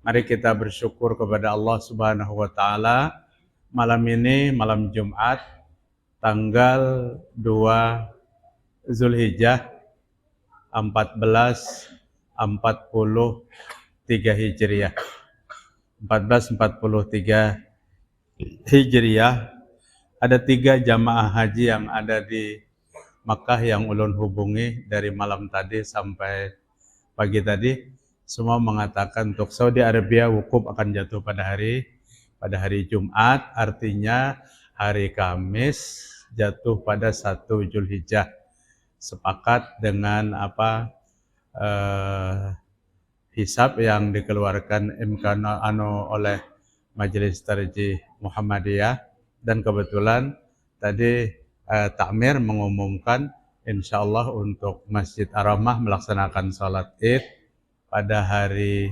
Mari kita bersyukur kepada Allah Subhanahu wa taala. Malam ini malam Jumat tanggal 2 Zulhijjah 1443 Hijriah. 1443 Hijriah. Ada 3 jamaah haji yang ada di Makkah yang ulun hubungi dari malam tadi sampai pagi tadi. Semua mengatakan untuk Saudi Arabia wukuf akan jatuh pada hari Jumat, artinya hari Kamis jatuh pada 1 Zulhijjah. Sepakat dengan hisab yang dikeluarkan oleh Majelis Tarjih Muhammadiyah, dan kebetulan tadi Takmir mengumumkan insyaallah untuk Masjid Ar-Rahmah melaksanakan salat Id pada hari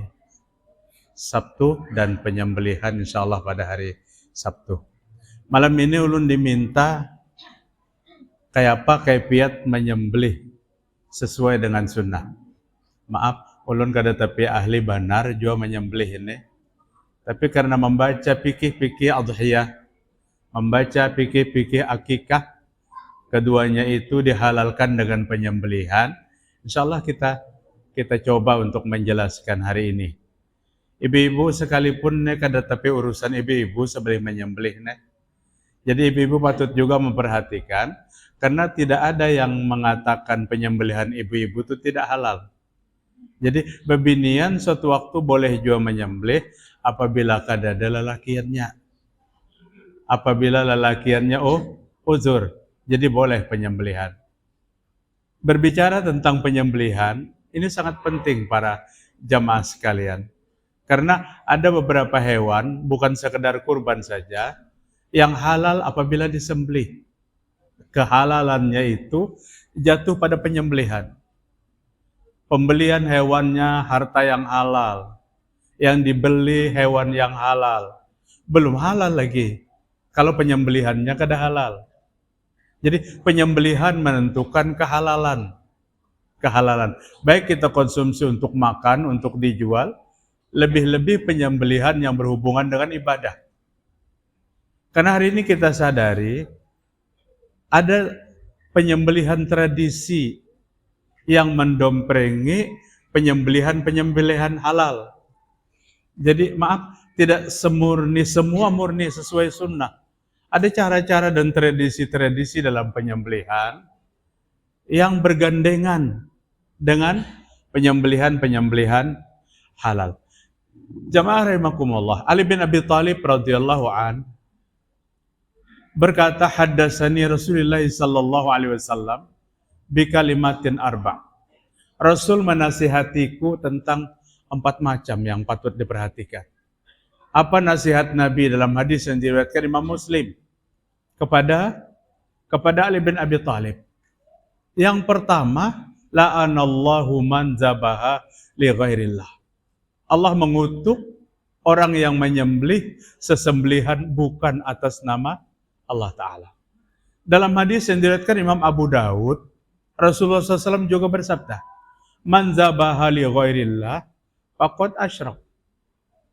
Sabtu dan penyembelihan insyaallah pada hari Sabtu. Malam ini ulun diminta kayak apa kaifiat menyembelih sesuai dengan sunnah. Maaf, ulun kada tapi ahli benar jua menyembelih ini. Tapi karena membaca fikih-fikih adhiyah, membaca fikih-fikih akikah, keduanya itu dihalalkan dengan penyembelihan. Insyaallah kita coba untuk menjelaskan hari ini. Ibu-ibu sekalipun kada tapi urusan ibu-ibu sebelum menyembelih. Jadi ibu-ibu patut juga memperhatikan, karena tidak ada yang mengatakan penyembelihan ibu-ibu itu tidak halal. Jadi bebinian suatu waktu boleh juga menyembelih apabila kada ada lelakiannya. Apabila lelakiannya uzur, jadi boleh penyembelihan. Berbicara tentang penyembelihan, ini sangat penting para jamaah sekalian. Karena ada beberapa hewan, bukan sekedar kurban saja, yang halal apabila disembelih. Kehalalannya itu jatuh pada penyembelihan. Pembelian hewannya harta yang halal, yang dibeli hewan yang halal. Belum halal lagi, kalau penyembelihannya kada halal. Jadi penyembelihan menentukan kehalalan. Baik kita konsumsi untuk makan, untuk dijual, lebih-lebih penyembelihan yang berhubungan dengan ibadah. Karena hari ini kita sadari ada penyembelihan tradisi yang mendomprengi penyembelihan halal. Jadi maaf, tidak semua murni sesuai sunnah. Ada cara-cara dan tradisi-tradisi dalam penyembelihan yang bergandengan dengan penyembelihan halal. Jamaah rahimakumullah, Ali bin Abi Thalib radhiyallahu an berkata, haddatsani Rasulullah sallallahu alaihi wasallam bi kalimatin arba'. Rasul menasihatiku tentang 4 macam yang patut diperhatikan. Apa nasihat Nabi dalam hadis yang diriwayatkan Imam Muslim kepada Ali bin Abi Thalib? Yang pertama, la'anallahu man zabaha li ghairillah. Allah mengutuk orang yang menyembelih sesembelihan bukan atas nama Allah Ta'ala. Dalam hadis yang diriwayatkan Imam Abu Daud, Rasulullah SAW juga bersabda, man zabaha li ghairillah faqad asyrak.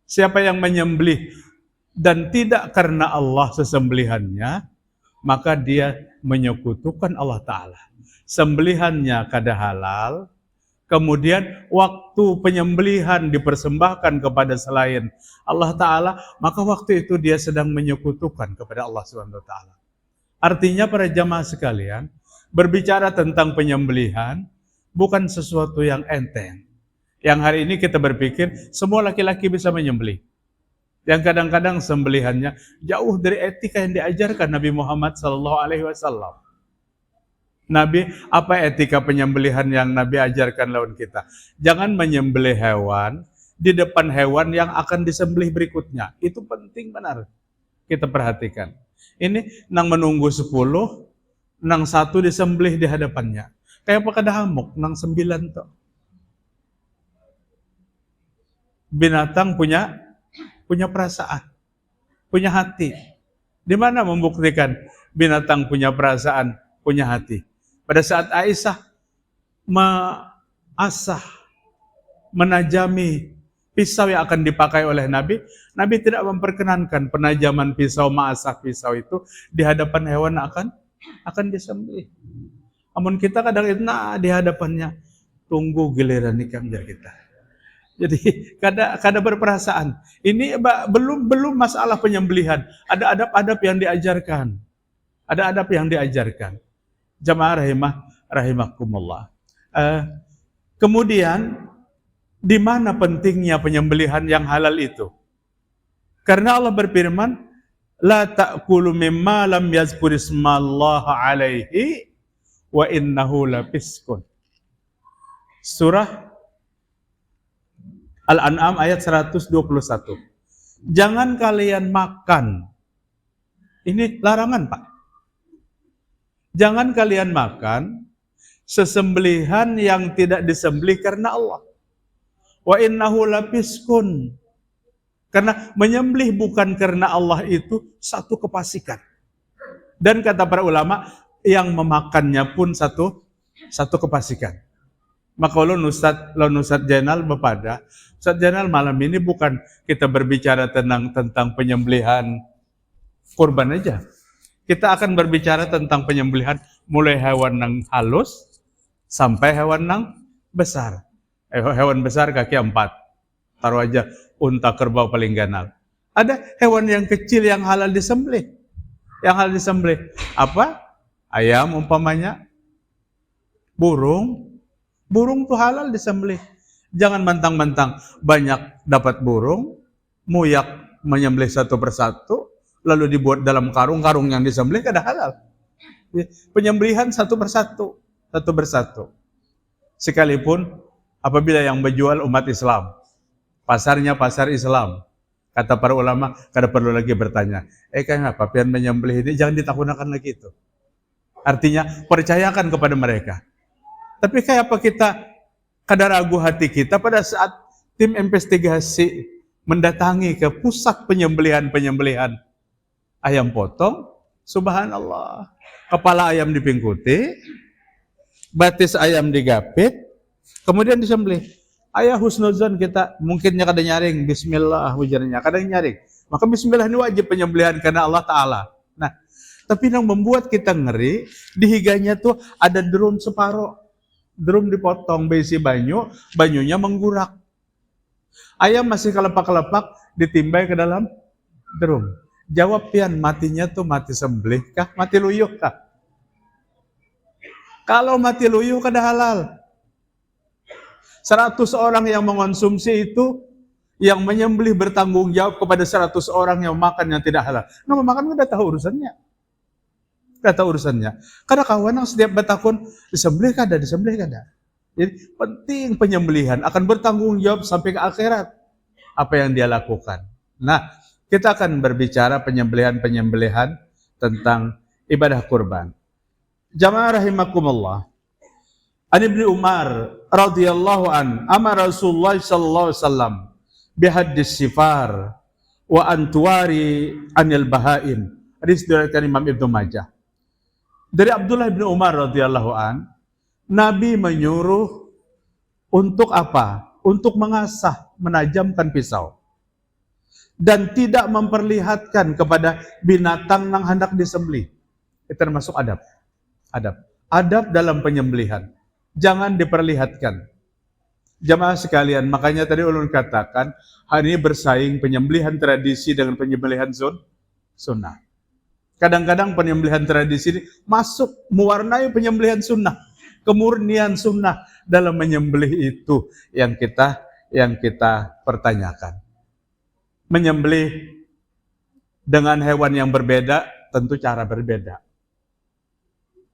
Siapa yang menyembelih dan tidak karena Allah sesembelihannya, maka dia menyekutukan Allah Ta'ala. Sembelihannya kada halal, kemudian waktu penyembelihan dipersembahkan kepada selain Allah Ta'ala, maka waktu itu dia sedang menyekutukan kepada Allah Subhanahu wa Ta'ala. Artinya para jamaah sekalian, berbicara tentang penyembelihan bukan sesuatu yang enteng. Yang hari ini kita berpikir semua laki-laki bisa menyembelih. Yang kadang-kadang sembelihannya jauh dari etika yang diajarkan Nabi Muhammad SAW. Nabi, apa etika penyembelihan yang Nabi ajarkan lawan kita? Jangan menyembelih hewan di depan hewan yang akan disembelih berikutnya. Itu penting benar kita perhatikan. Ini nang menunggu 10, nang 1 disembelih di hadapannya. Kayak apa kada hamuk, nang 9 tuh. Binatang punya perasaan, punya hati. Di mana membuktikan binatang punya perasaan, punya hati? Pada saat Aisyah menajami pisau yang akan dipakai oleh Nabi, Nabi tidak memperkenankan penajaman pisau, ma'asah pisau itu di hadapan hewan akan disembelih. Namun kita kadang itu di hadapannya, tunggu giliran nikah kita. Jadi kada berperasaan. Ini belum masalah penyembelihan. Ada adab-adab yang diajarkan. Ada adab yang diajarkan. Jamaah rahimakumullah. Kemudian di mana pentingnya penyembelihan yang halal itu? Karena Allah berfirman, la ta'kulu mimma lam yazkur ismallaha alaihi wa innahu lafiskun. Surah Al-An'am ayat 121. Jangan kalian makan. Ini larangan, Pak. Jangan kalian makan sesembelihan yang tidak disembelih karena Allah. Wa innahu lafiskun. Karena menyembelih bukan karena Allah itu satu kefasikan. Dan kata para ulama, yang memakannya pun satu kefasikan. Maka ulun Ustadz Jainal bepada, Ustadz Jainal malam ini bukan kita berbicara tentang penyembelihan kurban aja. Kita akan berbicara tentang penyembelihan mulai hewan yang halus sampai hewan yang besar. Hewan besar kaki 4. Taruh aja unta, kerbau paling ganal. Ada hewan yang kecil yang halal disembelih. Yang halal disembelih apa? Ayam umpamanya. Burung tuh halal disembelih. Jangan mentang-mentang banyak dapat burung, muyak menyembelih satu persatu, lalu dibuat dalam karung yang disembelih kada halal. Penyembelihan satu persatu. Sekalipun apabila yang berjual umat Islam, pasarnya pasar Islam, kata para ulama, kada perlu lagi bertanya, kenapa pian menyembelih ini, jangan ditakunakan lagi itu. Artinya, percayakan kepada mereka. Tapi kayak apa kita kada ragu hati kita pada saat tim investigasi mendatangi ke pusat penyembelihan ayam potong, subhanallah, kepala ayam dipingkuti, batis ayam digapit, kemudian disembelih. Ayah husnuzon kita mungkinnya kada nyaring, bismillah ujarnya, kada nyaring. Maka bismillah ini wajib penyembelihan karena Allah Ta'ala. Nah, tapi yang membuat kita ngeri, di higanya tuh ada drum separuh. Drum dipotong, berisi banyunya menggurak. Ayam masih kelepak-kelepak, ditimbai ke dalam drum. Jawab pian, matinya tuh mati sembelih kah? Mati luyuh kah? Kalau mati luyuh kada halal. 100 orang yang mengonsumsi itu, yang menyembelih bertanggung jawab kepada 100 orang yang makan yang tidak halal. Nah, makan udah tahu urusannya. Karena kawan yang setiap bertakun, disembelih kada. Jadi penting penyembelihan, akan bertanggung jawab sampai ke akhirat apa yang dia lakukan. Nah, kita akan berbicara penyembelihan tentang ibadah kurban. Jamaah rahimakumullah. An Ibnu Umar radhiyallahu an, amara Rasulullah sallallahu alaihi wasallam bihaddis sifar wa antuari anil bahaim. Hadis diriwayatkan Imam Ibnu Majah. Dari Abdullah bin Umar radhiyallahu an, Nabi menyuruh untuk apa? Untuk mengasah, menajamkan pisau. Dan tidak memperlihatkan kepada binatang yang hendak disembelih. Itu termasuk adab. Adab dalam penyembelihan. Jangan diperlihatkan. Jamaah sekalian, makanya tadi ulun katakan, hari ini bersaing penyembelihan tradisi dengan penyembelihan sunnah. Kadang-kadang penyembelihan tradisi ini masuk mewarnai penyembelihan sunnah. Kemurnian sunnah dalam menyembelih itu yang kita pertanyakan. Menyembelih dengan hewan yang berbeda, tentu cara berbeda.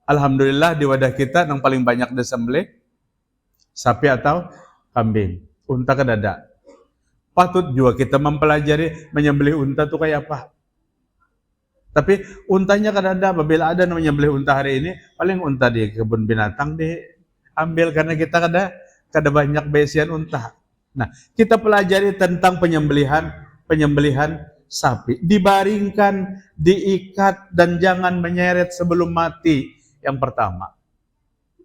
Alhamdulillah di wadah kita yang paling banyak disembelih sapi atau kambing. Unta kan ada. Patut juga kita mempelajari menyembelih unta itu kayak apa. Tapi untanya kan ada. Apabila ada menyembelih unta hari ini, paling unta di kebun binatang diambil karena kita kada banyak besian unta. Nah, kita pelajari tentang penyembelihan sapi. Dibaringkan, diikat, dan jangan menyeret sebelum mati. Yang pertama,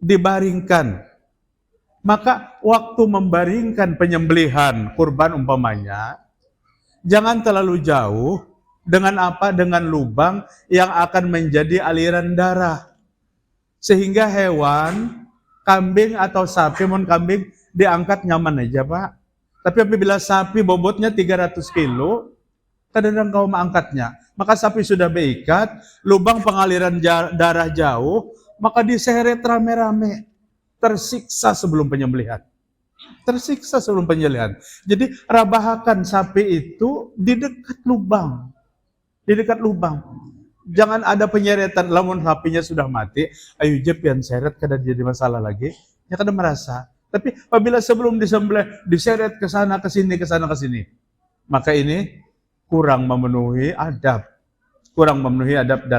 dibaringkan. Maka waktu membaringkan penyembelihan kurban umpamanya, jangan terlalu jauh dengan apa? Dengan lubang yang akan menjadi aliran darah. Sehingga hewan, kambing atau sapi, mohon kambing diangkat nyaman aja Pak. Tapi apabila sapi bobotnya 300 kilo, kadang-kadang kau mengangkatnya, maka sapi sudah beikat, lubang pengaliran darah jauh, maka diseret rame-rame, tersiksa sebelum penyembelihan. Tersiksa sebelum penyembelihan. Jadi rabahakan sapi itu di dekat lubang. Di dekat lubang. Jangan ada penyeretan, lamun sapinya sudah mati, ayo jep yang seret, kadang jadi masalah lagi. Ya kadang merasa. Tapi apabila sebelum disembelih, diseret ke sana, ke sini, ke sana, ke sini. Maka ini kurang memenuhi adab. Kurang memenuhi adab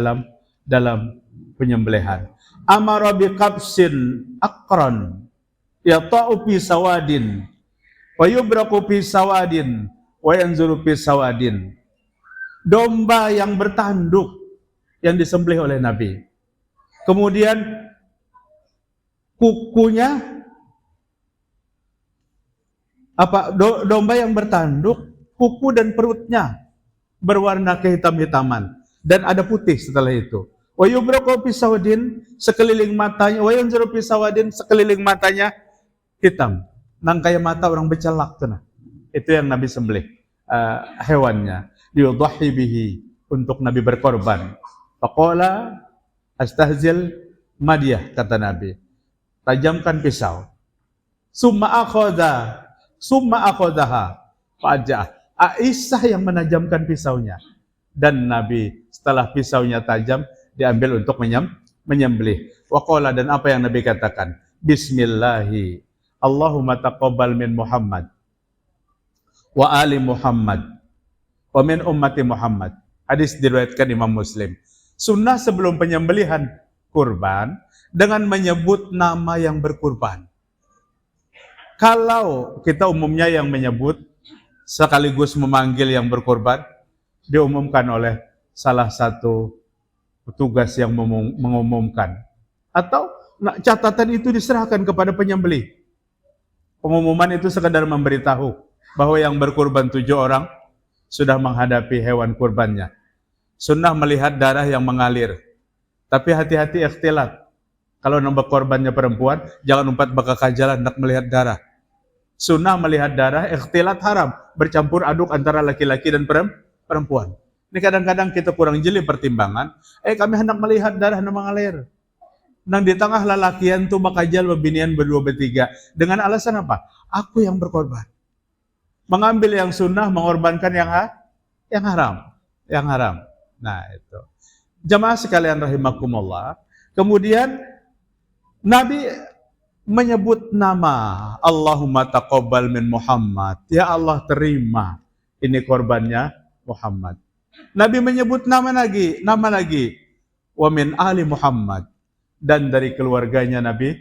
dalam penyembelihan. Amara biqabsin akran yata'u fi sawadin wa yubraku fi sawadin wa yanzuru fi sawadin. Domba yang bertanduk yang disembelih oleh Nabi. Kemudian kukunya domba yang bertanduk, kuku dan perutnya berwarna kehitam-hitaman dan ada putih setelah itu. Wa yubraku fi sawadin, sekeliling matanya, wa yanzuru fi sawadin, sekeliling matanya hitam. Nang kayak mata orang becelak tuh nah. Itu yang Nabi sembelih hewannya. Yudhahi bihi, untuk Nabi berkorban. Faqala astahzil madiyah, kata Nabi. Tajamkan pisau. Summa akhadhaha fa'aja'ah. Aisyah yang menajamkan pisaunya. Dan Nabi setelah pisaunya tajam diambil untuk menyembelih. Waqala, dan apa yang Nabi katakan? Bismillahi. Allahumma taqabbal min Muhammad wa ali Muhammad wa min ummati Muhammad. Hadis diriwayatkan Imam Muslim. Sunnah sebelum penyembelihan kurban dengan menyebut nama yang berkurban. Kalau kita umumnya yang menyebut sekaligus memanggil yang berkurban, diumumkan oleh salah satu petugas yang mengumumkan. Atau catatan itu diserahkan kepada penyembelih. Pengumuman itu sekadar memberitahu bahwa yang berkurban 7 orang sudah menghadapi hewan kurbannya. Sunnah melihat darah yang mengalir. Tapi hati-hati ikhtilat. Kalau nambah korbannya perempuan, jangan umpat bakal kajalan nak melihat darah. Sunnah melihat darah, ikhtilat haram. Bercampur aduk antara laki-laki dan perempuan. Ini kadang-kadang kita kurang jeli pertimbangan. Kami hendak melihat darah yang mengalir. Nang di tengah lalakian tu makajal bebinian berdua bertiga. Dengan alasan apa? Aku yang berkorban. Mengambil yang sunnah, mengorbankan yang haram. Yang haram. Nah itu. Jamaah sekalian rahimakumullah. Kemudian Nabi menyebut nama. Allahumma taqabbal min Muhammad. Ya Allah, terima. Ini korbannya Muhammad. Nabi menyebut nama lagi. Wa min ali Muhammad. Dan dari keluarganya Nabi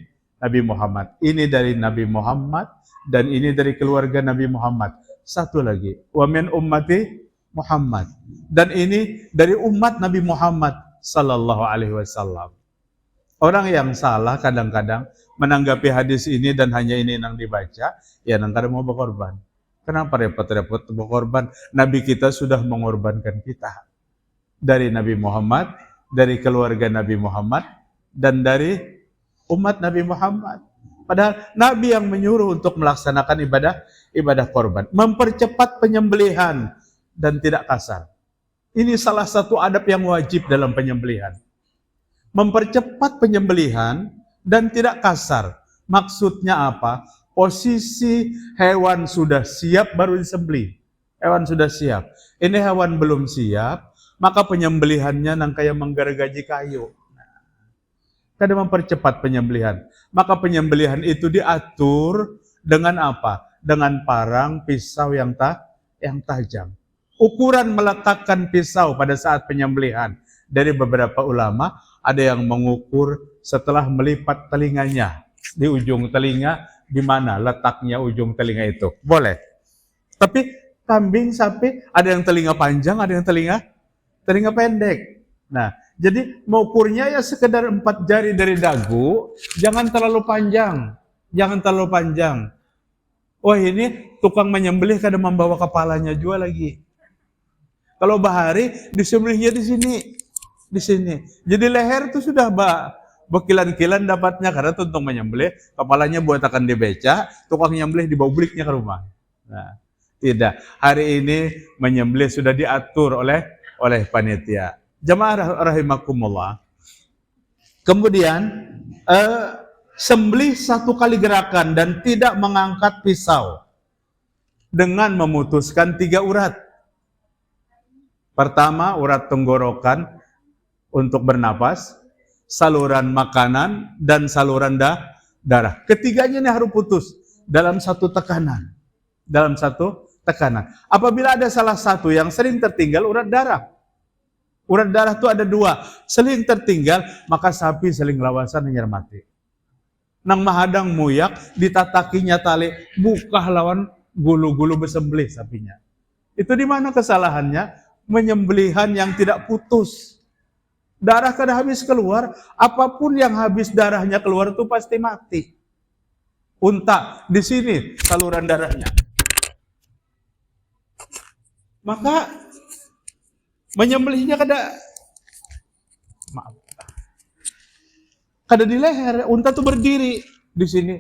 Muhammad. Ini dari Nabi Muhammad dan ini dari keluarga Nabi Muhammad. Satu lagi, wa min ummati Muhammad. Dan ini dari umat Nabi Muhammad sallallahu alaihi wasallam. Orang yang salah kadang-kadang menanggapi hadis ini dan hanya ini yang dibaca, ya nang kada mau berkorban. Kenapa repot-repot berkorban? Nabi kita sudah mengorbankan kita. Dari Nabi Muhammad, dari keluarga Nabi Muhammad, dan dari umat Nabi Muhammad. Padahal Nabi yang menyuruh untuk melaksanakan ibadah korban, mempercepat penyembelihan dan tidak kasar. Ini salah satu adab yang wajib dalam penyembelihan. Mempercepat penyembelihan dan tidak kasar. Maksudnya apa? Posisi hewan sudah siap baru disembelih. Hewan sudah siap. Ini hewan belum siap, maka penyembelihannya nang kayak menggergaji kayu. Kadang mempercepat penyembelihan. Maka penyembelihan itu diatur dengan apa? Dengan parang pisau yang tajam. Ukuran meletakkan pisau pada saat penyembelihan dari beberapa ulama, ada yang mengukur setelah melipat telinganya. Di ujung telinga, di mana letaknya ujung telinga itu. Boleh. Tapi kambing, sapi, ada yang telinga panjang, ada yang telinga pendek. Nah, jadi mengukurnya ya sekedar 4 jari dari dagu, jangan terlalu panjang. Jangan terlalu panjang. Wah, ini tukang menyembelih kadang membawa kepalanya juga lagi. Kalau bahari disembelihnya di sini. Jadi leher itu sudah berkilan-kilan dapatnya karena itu untuk menyembelih, kepalanya buat akan dibeca, tukang nyembelih dibawa beliknya ke rumah. Nah, tidak. Hari ini menyembelih sudah diatur oleh panitia. Jamaah rahimakumullah. Kemudian sembelih satu kali gerakan dan tidak mengangkat pisau dengan memutuskan 3 urat. Pertama, urat tenggorokan untuk bernapas, saluran makanan, dan saluran darah. Ketiganya ini harus putus dalam satu tekanan. Apabila ada salah satu yang sering tertinggal, urat darah. Urat darah itu ada 2, seling tertinggal, maka sapi seling lawasan hanyar mati. Nang mahadang muyak, ditatakinya tali, buka lawan gulu-gulu bersembelih sapinya. Itu di mana kesalahannya? Menyembelihan yang tidak putus. Darah kada habis keluar, apapun yang habis darahnya keluar itu pasti mati. Unta, di sini saluran darahnya. Maka menyembelihnya kada di leher, unta tuh berdiri di sini,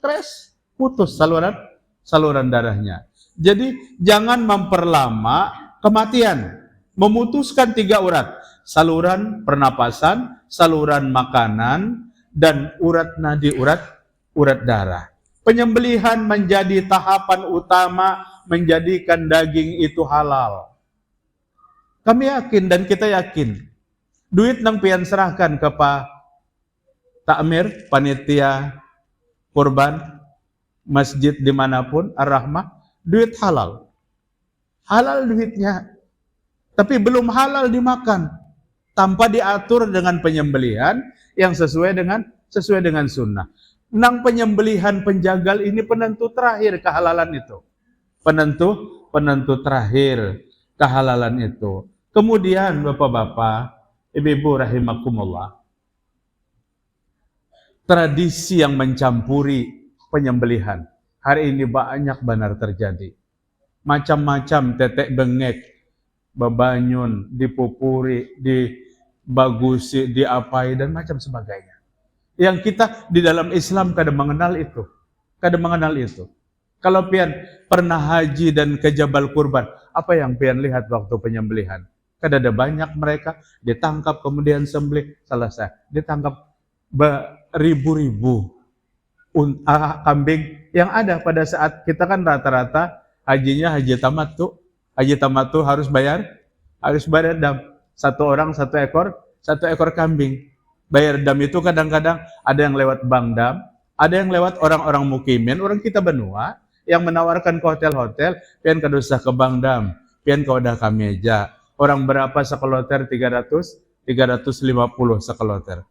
kres, putus saluran darahnya. Jadi jangan memperlama kematian. Memutuskan 3 urat, saluran pernapasan, saluran makanan, dan urat nadi, urat darah. Penyembelihan menjadi tahapan utama menjadikan daging itu halal. Kami yakin dan kita yakin, duit nang pian serahkan ke Pak Takmir, panitia kurban, masjid dimanapun, Ar-Rahmah, duit halal. Halal duitnya, tapi belum halal dimakan tanpa diatur dengan penyembelihan yang sesuai dengan sunnah. Nang penyembelihan penjagal ini penentu terakhir kehalalan itu. Penentu terakhir kehalalan itu. Kemudian Bapak-bapak, Ibu-ibu rahimakumullah, tradisi yang mencampuri penyembelihan hari ini banyak benar terjadi. Macam-macam tetek bengek, babanyun, dipupuri, dibagusi, diapai, dan macam sebagainya. Yang kita di dalam Islam kadang mengenal itu. Kalau pian pernah haji dan ke Jabal Kurban, apa yang pian lihat waktu penyembelihan? Kadang ada banyak mereka ditangkap kemudian sembelih, selesai. Ditangkap beribu-ribu kambing yang ada pada saat kita kan rata-rata hajinya haji tamattu. Haji tamattu harus bayar dam. 1 orang 1 ekor kambing. Bayar dam itu kadang-kadang ada yang lewat bank dam, ada yang lewat orang-orang mukimin, orang kita benua yang menawarkan ke hotel-hotel, pian kadusah ke bank dam, pian ke udah kameja. Orang berapa sekeloter? 350 sekeloter.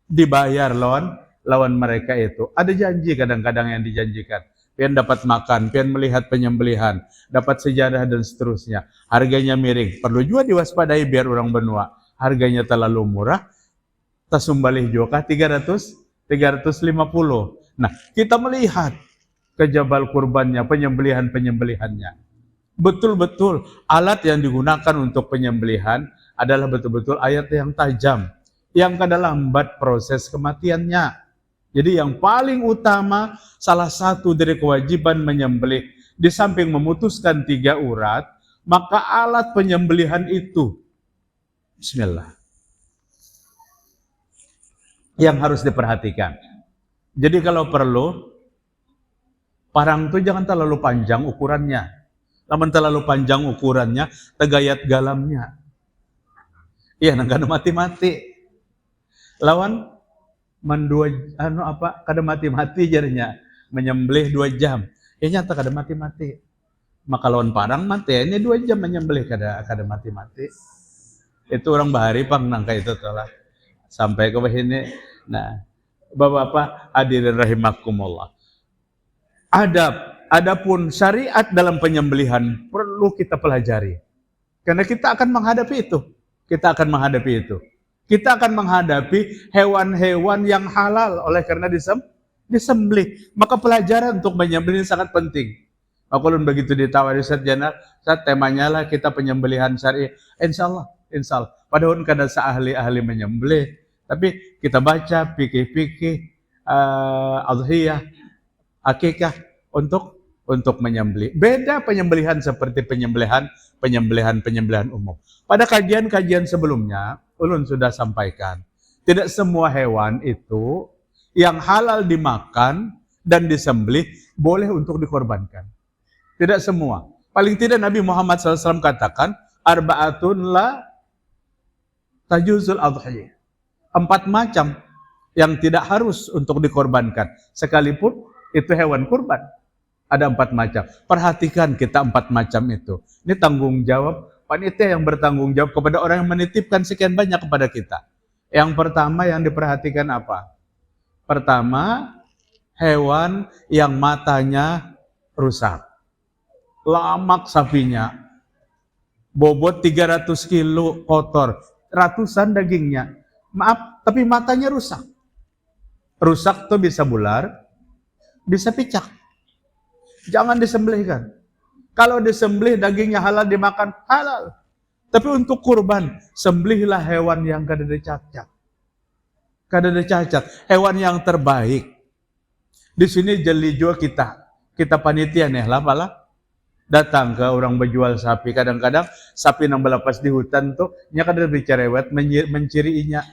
Dibayar lawan mereka itu. Ada janji kadang-kadang yang dijanjikan. Pian dapat makan, pian melihat penyembelihan, dapat sejarah dan seterusnya. Harganya miring. Perlu juga diwaspadai biar orang benua. Harganya terlalu murah, tasumbalih juga 350. Nah, kita melihat ke Jabal Kurbannya, penyembelihannya. Betul-betul alat yang digunakan untuk penyembelihan adalah betul-betul ayat yang tajam, yang kada lambat proses kematiannya. Jadi yang paling utama, salah satu dari kewajiban menyembelih, di samping memutuskan 3 urat, maka alat penyembelihan itu, bismillah, yang harus diperhatikan. Jadi kalau perlu, parang itu jangan terlalu panjang ukurannya. Namun terlalu panjang ukurannya, tegayat galamnya. Iya, nang kada mati-mati. Lawan kada mati-mati jadinya menyembelih 2 jam. Nyata kada mati-mati. Maka lawan parang mati, ini 2 jam menyembelih kada mati-mati. Itu orang bahari pang nangka itu telah sampai ke sini. Nah, Bapak-bapak hadirin rahimakumullah. Adapun syariat dalam penyembelihan perlu kita pelajari. Karena kita akan menghadapi itu. Kita akan menghadapi hewan-hewan yang halal oleh karena disembelih. Maka pelajaran untuk menyembelih sangat penting. Maka ulun begitu ditawari Ustaz Janar, Ustaz temanya lah kita penyembelihan syar'i. Insya Allah. Padahal kada seahli-ahli menyembelih, tapi kita baca fikih-fikih, adhiyah, akikah untuk menyembelih. Beda penyembelihan seperti penyembelihan umum. Pada kajian-kajian sebelumnya, ulun sudah sampaikan, tidak semua hewan itu yang halal dimakan dan disembelih boleh untuk dikorbankan. Tidak semua. Paling tidak Nabi Muhammad SAW katakan, arba'atun la tajuzul adhiyah. 4 macam yang tidak harus untuk dikorbankan. Sekalipun itu hewan kurban. Ada 4 macam. Perhatikan kita 4 macam itu. Ini tanggung jawab panitia yang bertanggung jawab kepada orang yang menitipkan sekian banyak kepada kita. Yang pertama yang diperhatikan apa? Pertama, hewan yang matanya rusak. Lamak sapinya. Bobot 300 kilo kotor. Ratusan dagingnya. Maaf, tapi matanya rusak. Rusak tuh bisa bular, bisa picak. Jangan disembelihkan. Kalau disembelih dagingnya halal dimakan, halal. Tapi untuk kurban, sembelihlah hewan yang kada ada cacat. Kada ada cacat. Hewan yang terbaik. Di sini jeli jual kita panitia nih lah pala. Datang ke orang berjual sapi. Kadang-kadang sapi yang berlepas di hutan tuh, nya kada bicarewet menciriinya.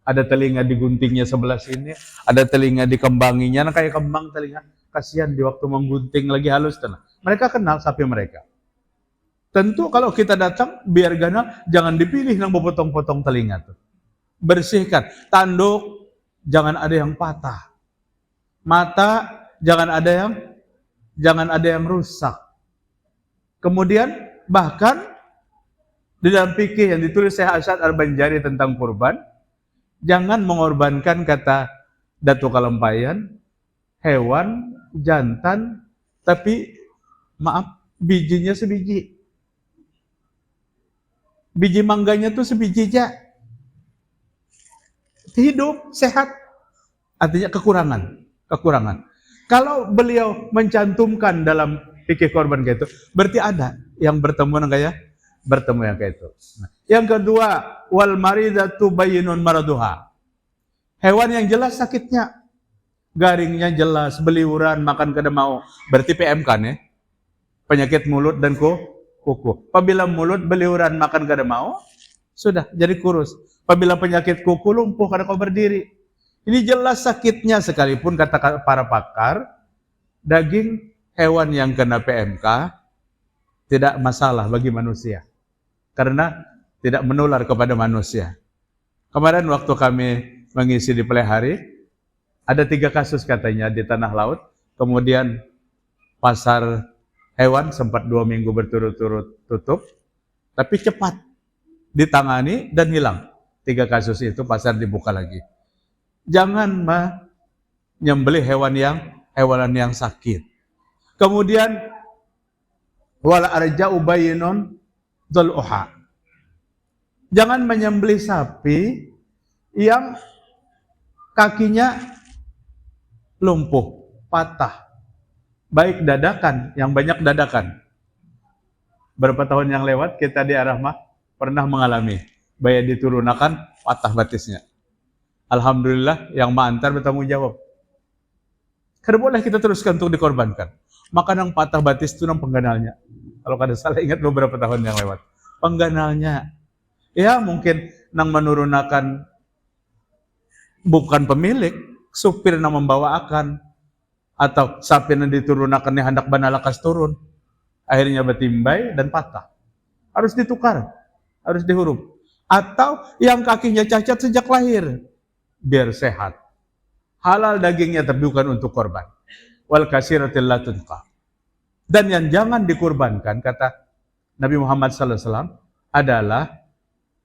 Ada telinga diguntingnya sebelah sini, ada telinga dikembanginya, nah kayak kembang telinga. Kasihan di waktu menggunting lagi halus tenang. Mereka kenal sapi mereka. Tentu kalau kita datang, biar gana jangan dipilih yang potong-potong telinga tuh. Bersihkan. Tanduk jangan ada yang patah. Mata jangan ada yang rusak. Kemudian bahkan di dalam fikih yang ditulis Syekh Asy'ad Al-Banjari tentang kurban, jangan mengorbankan kata Datu Kalempayan, hewan jantan, tapi maaf, bijinya sebiji. Biji mangganya tuh sebiji aja. Hidup, sehat. Artinya kekurangan. Kalau beliau mencantumkan dalam fikih korban kayak itu, berarti ada yang bertemu yang kayak itu. Nah, yang kedua, wal maridatu bayyinun maraduha. Hewan yang jelas sakitnya. Garingnya jelas, beliuran, makan kada mau. Berarti PMK nih. Penyakit mulut dan kuku. Apabila mulut beliuran, makan kada mau, sudah jadi kurus. Apabila penyakit kuku lumpuh kada kau berdiri. Ini jelas sakitnya, sekalipun kata para pakar, daging hewan yang kena PMK tidak masalah bagi manusia. Karena tidak menular kepada manusia. Kemarin waktu kami mengisi di Pelihari, ada 3 kasus katanya di tanah laut. Kemudian pasar hewan sempat 2 minggu berturut-turut tutup, tapi cepat ditangani dan hilang. 3 kasus itu pasar dibuka lagi. Jangan menyembelih hewan yang sakit. Kemudian wala arja'u bayyinun dhul'uha. Jangan menyembelih sapi yang kakinya lumpuh, patah. Baik dadakan, yang banyak dadakan. Berapa tahun yang lewat kita di Arahmah pernah mengalami bayar diturunakan patah batisnya. Alhamdulillah yang mengantar bertanggung jawab. Karena boleh kita teruskan untuk dikorbankan. Maka yang patah batis itu yang pengganalnya. Kalau kada salah ingat beberapa tahun yang lewat. Pengganalnya. Ya mungkin nang menurunkan bukan pemilik, supir yang membawa akan. Atau sapi yang diturunakan yang hendak banalakas turun. Akhirnya bertimbai dan patah. Harus ditukar. Harus dihurup. Atau yang kakinya cacat sejak lahir. Biar sehat. Halal dagingnya tapi bukan untuk korban. Wal kasiratil la tunqa. Dan yang jangan dikurbankan kata Nabi Muhammad SAW adalah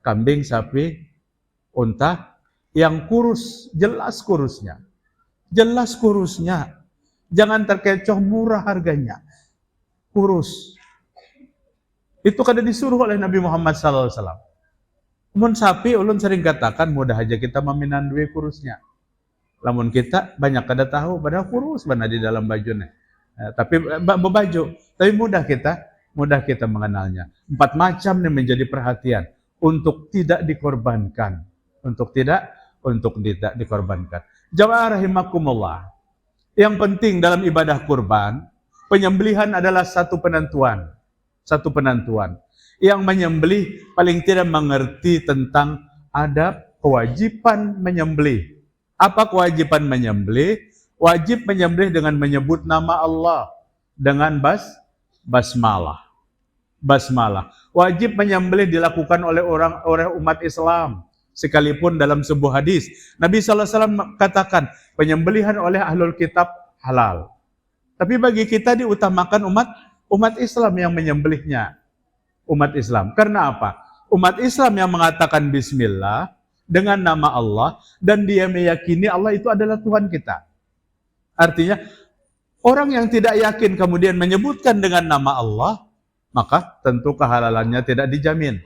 kambing, sapi, unta yang kurus, jelas kurusnya. Jelas kurusnya. Jangan terkecoh murah harganya. Kurus. Itu kada disuruh oleh Nabi Muhammad SAW. Mun sapi ulun sering katakan mudah aja kita meminandui kurusnya. Lamun kita banyak kada tahu, padahal kurus benar di dalam bajunya. Tapi berbaju, tapi mudah kita mengenalnya. 4 macam yang menjadi perhatian untuk tidak dikorbankan, untuk tidak dikorbankan. Jamaah rahimakumullah. Yang penting dalam ibadah kurban, penyembelihan adalah satu penentuan. Yang menyembelih paling tidak mengerti tentang adab kewajiban menyembelih. Apa kewajiban menyembelih? Wajib menyembelih dengan menyebut nama Allah dengan basmalah. Wajib menyembelih dilakukan oleh umat Islam. Sekalipun dalam sebuah hadis Nabi SAW katakan penyembelihan oleh ahlul kitab halal. Tapi bagi kita diutamakan umat Islam yang menyembelihnya. Umat Islam. Karena apa? Umat Islam yang mengatakan bismillah dengan nama Allah dan dia meyakini Allah itu adalah Tuhan kita. Artinya orang yang tidak yakin kemudian menyebutkan dengan nama Allah, maka tentu kehalalannya tidak dijamin.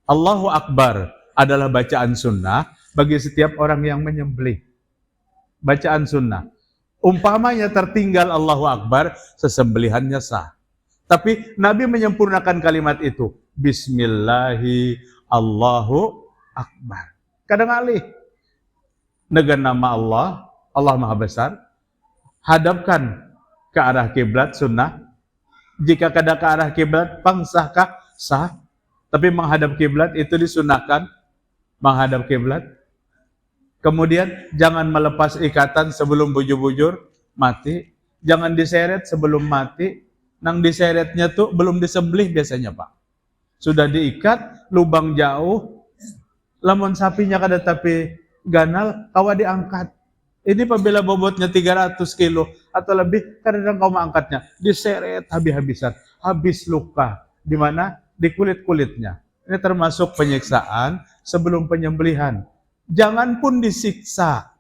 Allahu Akbar adalah bacaan sunnah bagi setiap orang yang menyembelih. Bacaan sunnah. Umpamanya tertinggal Allahu Akbar, sesembelihannya sah. Tapi Nabi menyempurnakan kalimat itu. Bismillahi Allahu Akbar. Kadang alih. Dengan nama Allah, Allah Maha Besar. Hadapkan ke arah kiblat sunnah. Jika kada ke arah kiblat, pangsahkah? Sah. Tapi menghadap kiblat itu disunahkan. Menghadap kiblat. Kemudian jangan melepas ikatan sebelum bujur-bujur mati. Jangan diseret sebelum mati. Nang diseretnya tuh belum disembelih biasanya Pak. Sudah diikat, lubang jauh. Lamun sapinya kada tapi ganal, kawa diangkat. Ini apabila bobotnya 300 kilo atau lebih, kadang-kadang kau mengangkatnya. Diseret habis-habisan. Habis luka. Di mana? Di kulit-kulitnya. Ini termasuk penyiksaan sebelum penyembelihan. Jangan pun disiksa.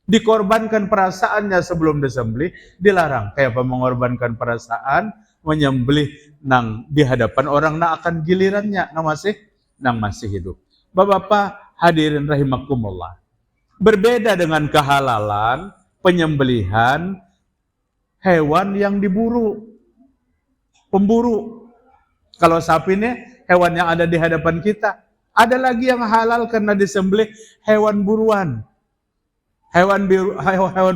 Dikorbankan perasaannya sebelum disembelih, dilarang. Kayak apa mengorbankan perasaan, menyembelih nang di hadapan orang nak akan gilirannya, nang masih hidup. Bapak-bapak hadirin rahimakumullah. Berbeda dengan kehalalan penyembelihan hewan yang diburu. Pemburu. Kalau sapi ini hewan yang ada di hadapan kita. Ada lagi yang halal karena disembelih hewan buruan. Hewan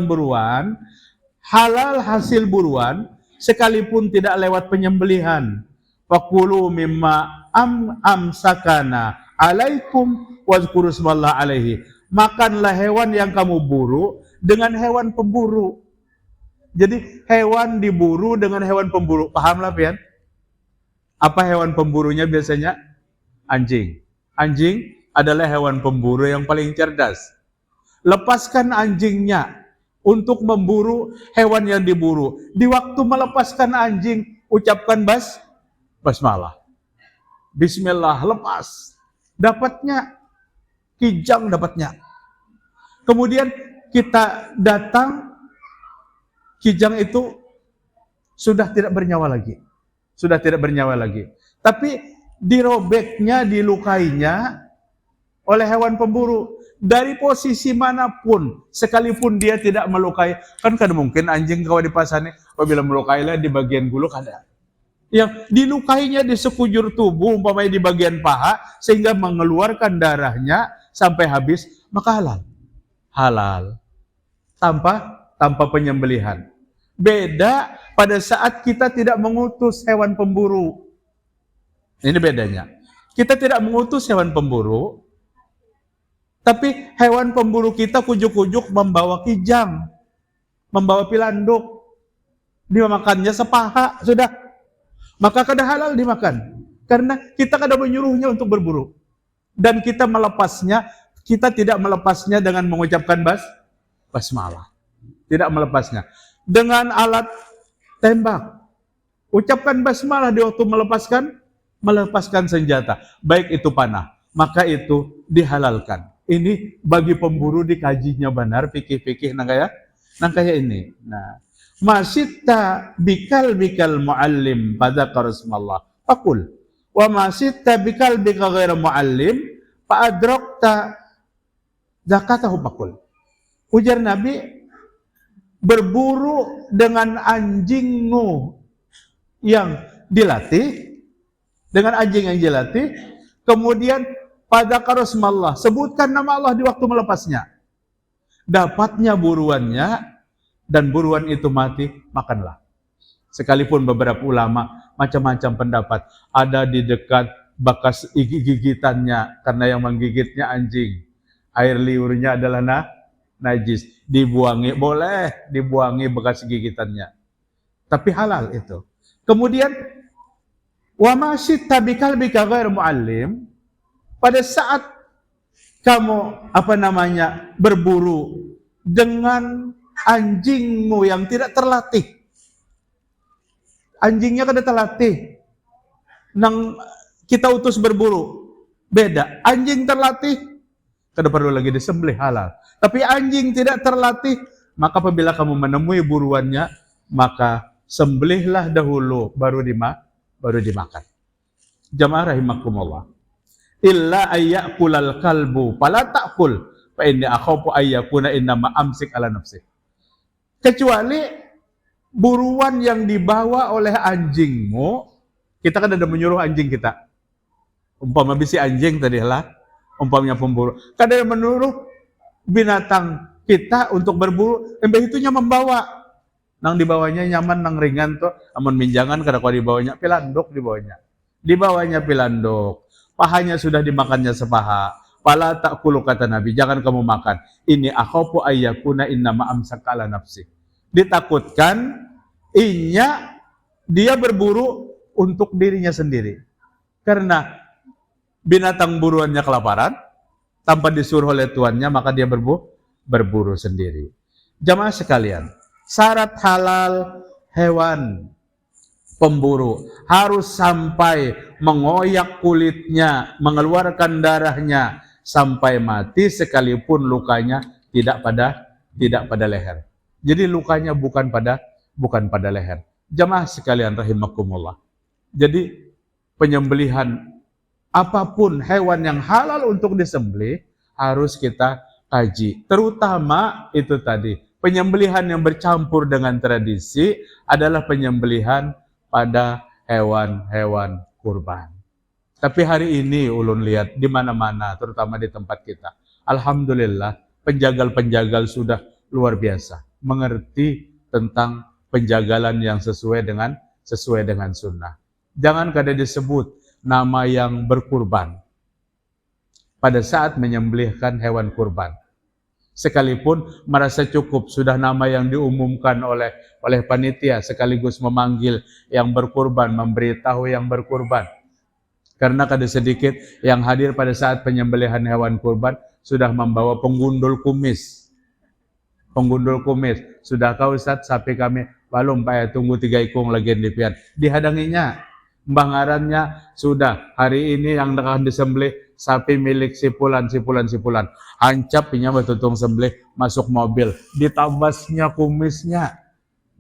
buruan, halal hasil buruan, sekalipun tidak lewat penyembelihan. Fakulu mimma amsakana alaikum wazkuru smallah alaihi. Makanlah hewan yang kamu buru dengan hewan pemburu. Jadi hewan diburu dengan hewan pemburu. Pahamlah pian? Apa hewan pemburunya biasanya? Anjing. Anjing adalah hewan pemburu yang paling cerdas. Lepaskan anjingnya untuk memburu hewan yang diburu. Di waktu melepaskan anjing, ucapkan basmalah. Bismillah, lepas. Dapatnya, kijang dapatnya. Kemudian kita datang, kijang itu sudah tidak bernyawa lagi. Tapi dirobeknya, dilukainya oleh hewan pemburu. Dari posisi manapun, sekalipun dia tidak melukai. Kan mungkin anjing kalau dipasangnya, apabila melukailah di bagian guluk ada. Yang dilukainya di sekujur tubuh, umpamanya di bagian paha, sehingga mengeluarkan darahnya sampai habis, maka halal. Tanpa penyembelihan. Beda pada saat kita tidak mengutus hewan pemburu. Ini bedanya. Kita tidak mengutus hewan pemburu, tapi hewan pemburu kita kujuk-kujuk membawa kijang, membawa pilanduk, dimakannya sepaha, sudah. Maka kada halal dimakan. Karena kita kada menyuruhnya untuk berburu. Dan kita tidak melepasnya dengan mengucapkan basmalah. Tidak melepasnya. Dengan alat tembak. Ucapkan basmalah di waktu melepaskan senjata. Baik itu panah. Maka itu dihalalkan. Ini bagi pemburu dikajinya benar, fikih-fikih nang kaya ini. Nah, masita bikal muallim pada karismallah. Fakul. Wa masita bikal ghair muallim fa adrakta zakatahu fakul. Ujar Nabi, berburu dengan anjingmu yang dilatih, dengan anjing yang dilatih, kemudian pada karosmallah, sebutkan nama Allah di waktu melepasnya. Dapatnya buruannya, dan buruan itu mati, makanlah. Sekalipun beberapa ulama macam-macam pendapat, ada di dekat bekas gigitannya karena yang menggigitnya anjing, air liurnya adalah najis, dibuangi, boleh dibuangi bekas gigitannya, tapi halal itu. Kemudian wa masyita bikalbika ghair muallim, pada saat kamu berburu dengan anjingmu yang tidak terlatih, anjingnya kada terlatih, nang kita utus berburu, beda. Anjing terlatih, kada perlu lagi disembelih, halal. Tapi anjing tidak terlatih, maka apabila kamu menemui buruannya, maka sembelihlah dahulu, baru dimakan. Jamaah rahimakumullah. Illa ayyakulal kalbu, fala ta'kul, fa inni akhafu ayyakuna innama amsik ala nafsih. Kecuali buruan yang dibawa oleh anjingmu, kita kan ada menyuruh anjing kita. Umpama bisi anjing tadi lah, umpamanya pemburu. Kan ada menyuruh binatang kita untuk berburu, embeh itunya membawa. Nang dibawanya nyaman, nang ringan tuh, amun minjangan kada kuat dibawanya pilanduk dibawanya. Dibawanya pilanduk. Pahanya sudah dimakannya sepaha. Pala ta'kulu, kata Nabi, jangan kamu makan. Ini akhafu ayyakuna innama amsaka ala nafsi. Ditakutkan dia berburu untuk dirinya sendiri. Karena binatang buruannya kelaparan, tanpa disuruh oleh tuannya, maka dia berburu sendiri. Jamaah sekalian, syarat halal hewan pemburu harus sampai mengoyak kulitnya, mengeluarkan darahnya sampai mati, sekalipun lukanya tidak pada leher. Jadi lukanya bukan pada leher. Jamaah sekalian rahimakumullah. Jadi penyembelihan apapun hewan yang halal untuk disembelih harus kita kaji. Terutama itu tadi, penyembelihan yang bercampur dengan tradisi adalah penyembelihan pada hewan-hewan kurban. Tapi hari ini ulun lihat di mana-mana, terutama di tempat kita, alhamdulillah penjagal-penjagal sudah luar biasa mengerti tentang penjagalan yang sesuai dengan sunnah. Jangan kada disebut nama yang berkurban pada saat menyembelihkan hewan kurban. Sekalipun merasa cukup sudah nama yang diumumkan oleh panitia, sekaligus memanggil yang berkurban, memberitahu yang berkurban. Karena kada sedikit yang hadir pada saat penyembelihan hewan kurban sudah membawa penggundul kumis. Penggundul kumis. Sudah kau Ustaz, sapi kami, balum payah tunggu 3 ikung lagi di pian. Dihadanginya, bangarannya sudah hari ini yang akan disembelih sapi milik sipulan. Hancap pinya betutung sembelih, masuk mobil, ditabasnya kumisnya,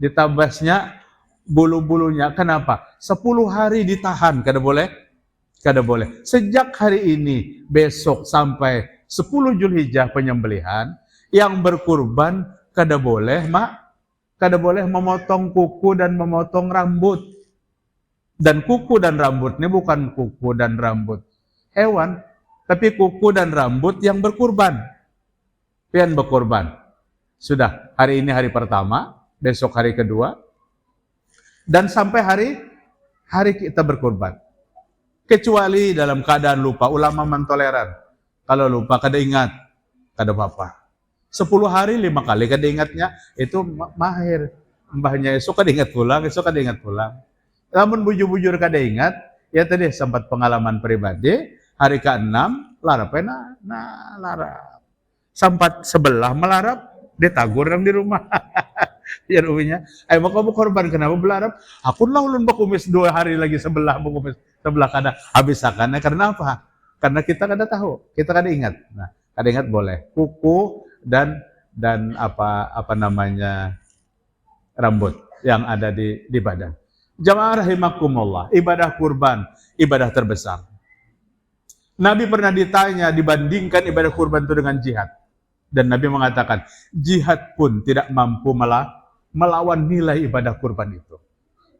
ditabasnya bulu-bulunya. Kenapa? 10 hari ditahan, kada boleh. Sejak hari ini, besok sampai 10 Zulhijjah penyembelihan, yang berkurban kada boleh memotong kuku dan memotong rambut. Dan kuku dan rambut ini bukan kuku dan rambut hewan, tapi kuku dan rambut yang berkurban. Pian berkurban. Sudah, hari ini hari pertama, besok hari kedua, dan sampai hari kita berkurban. Kecuali dalam keadaan lupa, ulama mentoleran. Kalau lupa kada ingat, kada apa-apa. 10 hari 5 kali kada ingatnya, itu mahir. Mbahnya esok kada ingat pulang. Namun bujur-bujur kada ingat, ya tadi sempat pengalaman pribadi, hari ke-6 larapnya larap. Sampai sebelah melarap, ditagur yang di rumah. Ya ruminya, ayo mau kamu korban kenapa belarap? Aku lah ulun bakumis 2 hari lagi sebelah bakumis sebelah kada habis akannya. Karena apa? Karena kita kada tahu, kita kada ingat. Nah, kada ingat boleh. Kuku dan apa namanya rambut yang ada di badan. Jamaah rahimakumullah, ibadah kurban, ibadah terbesar. Nabi pernah ditanya, dibandingkan ibadah kurban itu dengan jihad. Dan Nabi mengatakan, jihad pun tidak mampu melawan nilai ibadah kurban itu.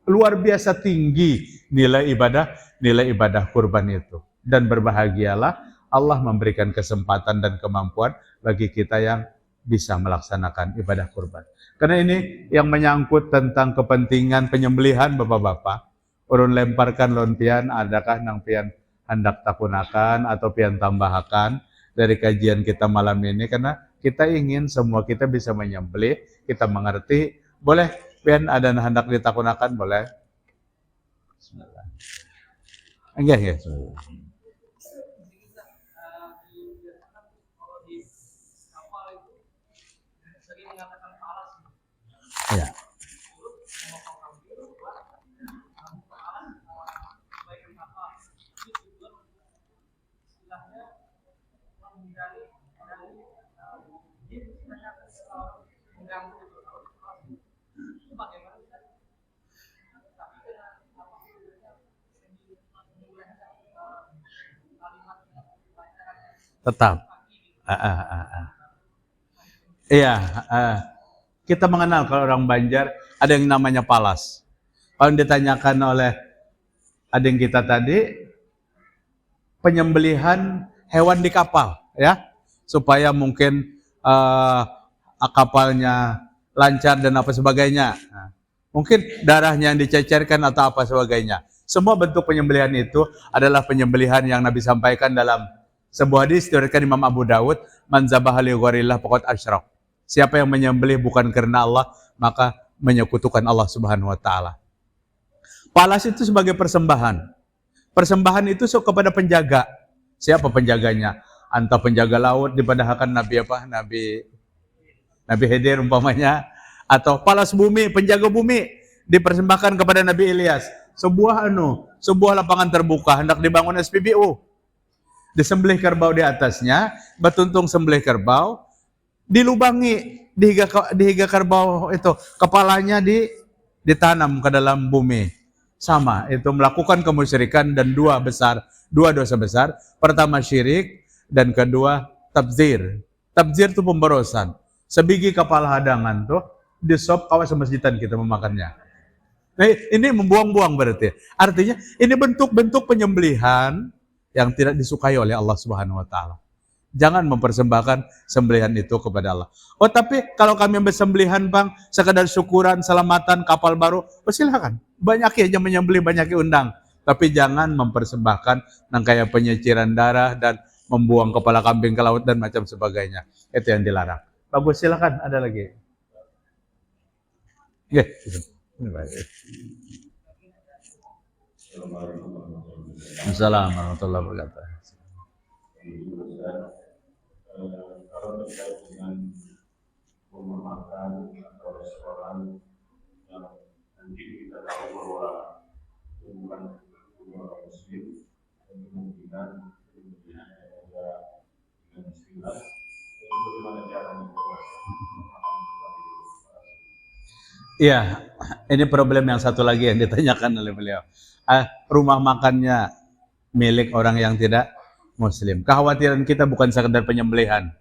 Luar biasa tinggi nilai ibadah kurban itu. Dan berbahagialah Allah memberikan kesempatan dan kemampuan bagi kita yang bisa melaksanakan ibadah kurban. Karena ini yang menyangkut tentang kepentingan penyembelihan Bapak-bapak. Urun lemparkan lon pian, adakah nang pian hendak takunakan atau pian tambahkan dari kajian kita malam ini, karena kita ingin semua kita bisa menyembelih, kita mengerti. Boleh pian ada hendak ditakunakan, boleh. Bismillah. Enggak. Ya. Tetap. Iya, kita mengenal kalau orang Banjar ada yang namanya palas. Kalau ditanyakan oleh adik kita tadi, penyembelihan hewan di kapal, ya, supaya mungkin kapalnya lancar dan apa sebagainya. Nah, mungkin darahnya yang dicecerkan atau apa sebagainya. Semua bentuk penyembelihan itu adalah penyembelihan yang Nabi sampaikan dalam sebuah hadis diriwayatkan Imam Abu Dawud, man zabaha li ghairillah faqad asyrak. Siapa yang menyembelih bukan karena Allah, maka menyekutukan Allah Subhanahu wa taala. Palas itu sebagai persembahan. Persembahan itu kepada penjaga. Siapa penjaganya? Entah penjaga laut dipadahkan Nabi apa? Nabi Khidir umpamanya, atau palas bumi, penjaga bumi dipersembahkan kepada Nabi Ilyas. Sebuah lapangan terbuka hendak dibangun SPBU. Disembelih kerbau di atasnya, betuntung sembelih kerbau, dilubangi dihiga kerbau itu, kepalanya ditanam ke dalam bumi. Sama, itu melakukan kemusyrikan dan dua dosa besar. Pertama syirik dan kedua tabzir. Tabzir itu pemborosan. Sebiji kepala hadangan tuh di sop kawas masjidan kita memakannya. Nah, ini membuang-buang berarti. Artinya ini bentuk-bentuk penyembelihan yang tidak disukai oleh Allah Subhanahu wa taala. Jangan mempersembahkan sembelihan itu kepada Allah. Oh, tapi kalau kami bersembelihan, Bang, sekadar syukuran, selamatan, kapal baru, silakan. Banyak yang menyembelih, banyak yang undang. Tapi jangan mempersembahkan yang kayak penyeciran darah dan membuang kepala kambing ke laut dan macam sebagainya. Itu yang dilarang. Bagus, silakan. Ada lagi. Ya, Assalamualaikum warahmatullahi wabarakatuh. Kalau terkait dengan rumah makan atau restoran yang nanti kita tahu bahwa bukan orang Muslim, dan kemungkinan ada dengan istilah, itu bagaimana caranya? Iya, ini problem yang satu lagi yang ditanyakan oleh beliau. Rumah makannya milik orang yang tidak Muslim. Kekhawatiran kita bukan sekedar penyembelihan,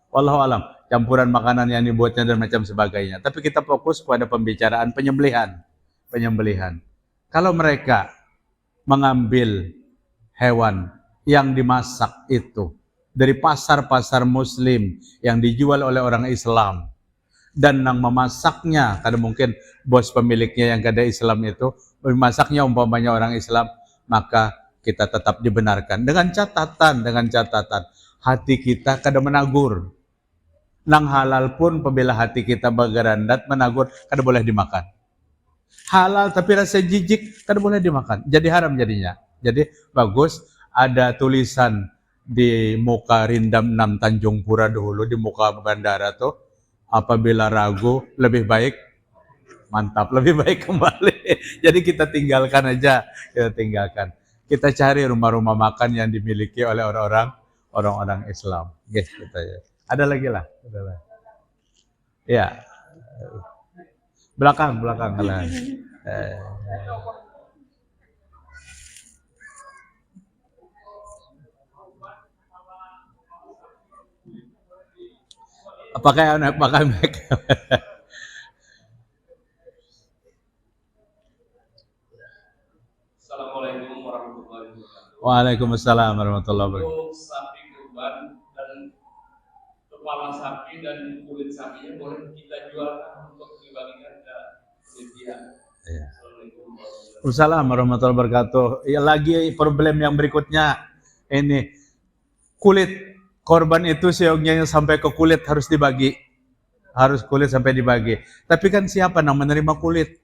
wallahu alam, campuran makanan yang dibuatnya dan macam sebagainya. Tapi kita fokus pada pembicaraan penyembelihan. Kalau mereka mengambil hewan yang dimasak itu dari pasar-pasar Muslim yang dijual oleh orang Islam, dan yang memasaknya, karena mungkin bos pemiliknya yang kada Islam itu, memasaknya umpamanya orang Islam, maka kita tetap dibenarkan. Dengan catatan, hati kita kada menagur. Nang halal pun, apabila hati kita bergerandat, menagur, kada boleh dimakan. Halal tapi rasa jijik, kada boleh dimakan. Jadi haram jadinya. Jadi bagus, ada tulisan di muka Rindam 6 Tanjung Pura dulu, di muka bandara tuh, apabila ragu, lebih baik kembali. Jadi kita tinggalkan aja, kita cari rumah-rumah makan yang dimiliki oleh orang-orang Islam. Guys, kita ya. Ada lagi lah. Ya, belakang lah. pakai mic. Assalamualaikum warahmatullahi wabarakatuh. Waalaikumsalam warahmatullahi wabarakatuh. Untuk sapi kurban dan kepala sapi dan kulit sapinya boleh kita jual untuk dibagikan ke panitia. Ya. Assalamualaikum Waalaikumsalam warahmatullahi wabarakatuh. Ya, lagi problem yang berikutnya ini kulit korban itu seyogyanya sampai ke kulit harus dibagi, harus kulit sampai dibagi. Tapi kan siapa yang menerima kulit?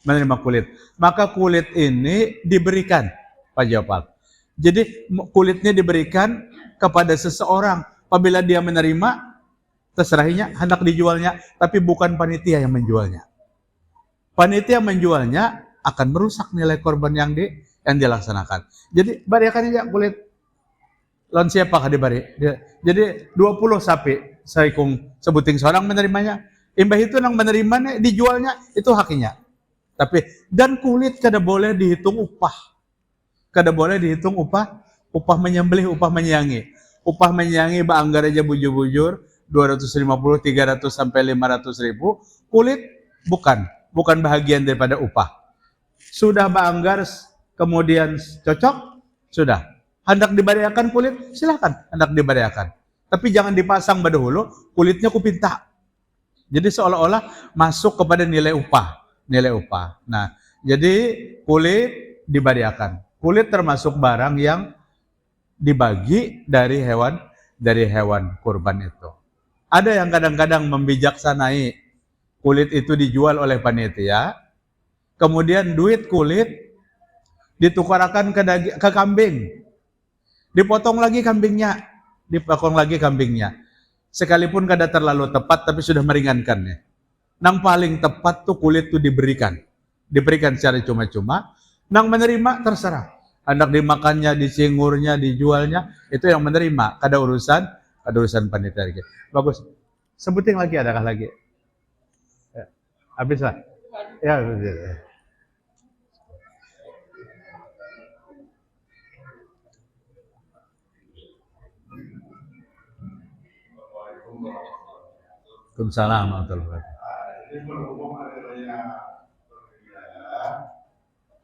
Menerima kulit. Maka kulit ini diberikan, Pak Jopal. Jadi kulitnya diberikan kepada seseorang. Apabila dia menerima, terserahnya hendak dijualnya, tapi bukan panitia yang menjualnya. Panitia menjualnya akan merusak nilai korban yang dilaksanakan. Jadi bariakan aja kulit. Lawan siapa kah dibari? Jadi 20 sapi, saya kung sebuting seorang menerimanya. Imbah itu nang menerimanya, dijualnya itu haknya. Tapi dan kulit kada boleh dihitung upah. Kada boleh dihitung upah menyembelih, upah menyangi. Upah menyangi baanggar aja bujur-bujur 250, 300 sampai 500 ribu. Kulit bukan bahagian daripada upah. Sudah baanggar kemudian cocok, sudah. Hendak dibariakan kulit, silakan hendak dibariakan. Tapi jangan dipasang dahulu, kulitnya kupinta. Jadi seolah-olah masuk kepada nilai upah. Nah, jadi kulit dibariakan. Kulit termasuk barang yang dibagi dari hewan kurban itu. Ada yang kadang-kadang membijaksanai kulit itu dijual oleh panitia, kemudian duit kulit ditukarakan ke kambing. Dipotong lagi kambingnya. Sekalipun kada terlalu tepat, tapi sudah meringankannya. Nang paling tepat tuh kulit tuh diberikan secara cuma-cuma. Nang menerima terserah. Hendak dimakannya, disingurnya, dijualnya, itu yang menerima. Kada urusan panitia. Bagus. Sebutin lagi, adakah lagi? Ya. Habis lah. Ya, habis. Waalaikumsalam warahmatullahi wabarakatuh. Jadi berhubung adanya berbeda,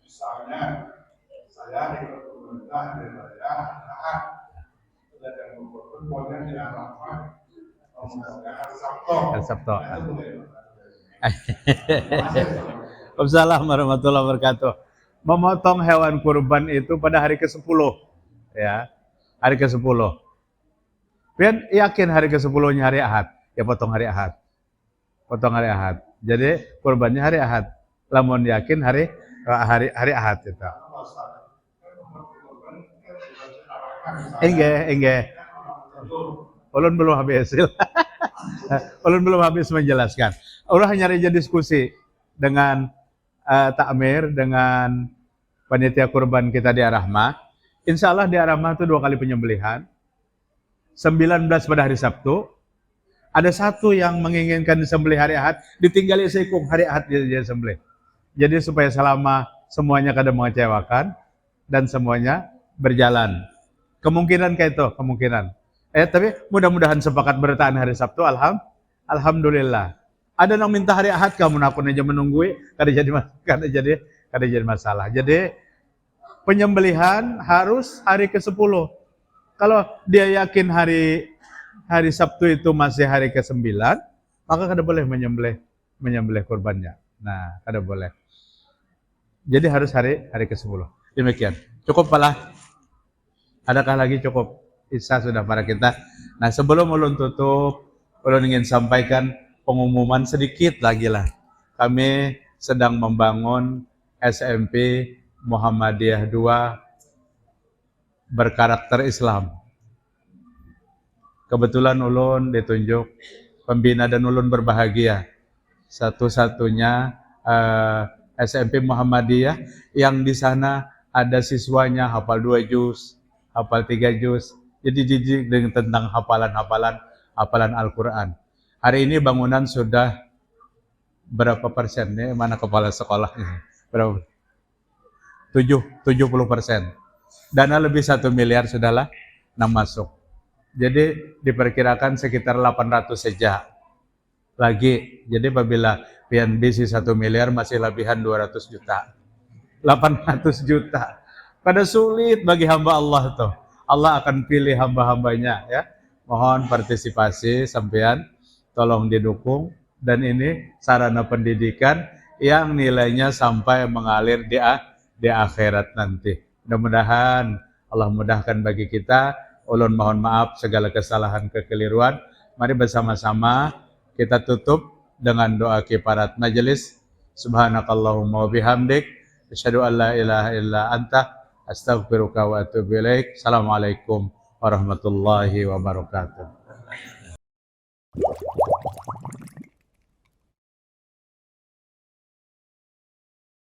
misalnya saya ikut pemerintah dari saya, sudah yang membuat boleh diarahkan hari Sabtu. Waalaikumsalam warahmatullahi wabarakatuh. Memotong hewan kurban itu pada hari ke-10. Ya. Hari ke-10. Pian yakin hari ke-10-nya hari Ahad? Ya potong hari Ahad. Jadi kurbannya hari Ahad. Lamun yakin hari Ahad itu. Enggak. Ulun belum habis. Ulun belum habis menjelaskan. Ulun hanya saja diskusi dengan takmir, dengan panitia kurban kita di Ar-Rahmah. Insya Allah di Ar-Rahmah itu 2 kali penyembelihan. 19 pada hari Sabtu. Ada satu yang menginginkan disembelih hari Ahad, ditinggali seikung hari Ahad dia sembelih. Jadi supaya selama semuanya kada mengecewakan dan semuanya berjalan. Kemungkinan kayak itu, kemungkinan. Tapi mudah-mudahan sepakat bertahan hari Sabtu, alhamdulillah. Ada yang minta hari Ahad, kamu nakun aja menunggui, kada jadi masalah. Jadi penyembelihan harus hari ke-10. Kalau dia yakin hari Sabtu itu masih hari ke-9, maka kada boleh menyembelih kurbannya. Nah, kada boleh. Jadi harus hari ke-10. Demikian. Cukup pala. Adakah lagi cukup? Isa sudah para kita. Nah, sebelum ulun tutup, ulun ingin sampaikan pengumuman sedikit lagi lah. Kami sedang membangun SMP Muhammadiyah 2 berkarakter Islam. Kebetulan ulun ditunjuk pembina dan ulun berbahagia. Satu-satunya SMP Muhammadiyah yang di sana ada siswanya hafal 2 juz, hafal 3 juz. Jadi dididik dengan tentang hafalan Al-Quran. Hari ini bangunan sudah berapa persen? Mana kepala sekolahnya? Berapa? 70%. Dana lebih 1 miliar sudahlah masuk. Jadi diperkirakan sekitar 800 saja lagi. Jadi apabila PNBC 1 miliar masih lebihan 200 juta. 800 juta. Pada sulit bagi hamba Allah tuh. Allah akan pilih hamba-hambanya ya. Mohon partisipasi sampean, tolong didukung, dan ini sarana pendidikan yang nilainya sampai mengalir di akhirat nanti. Mudah-mudahan Allah mudahkan bagi kita. Ulun mohon maaf segala kesalahan kekeliruan. Mari bersama-sama kita tutup dengan doa kifarat majelis. Subhanakallahumma wa bihamdik asyhadu an la ilaha illa anta astaghfiruka wa atubu ilaik. Assalamualaikum warahmatullahi wabarakatuh.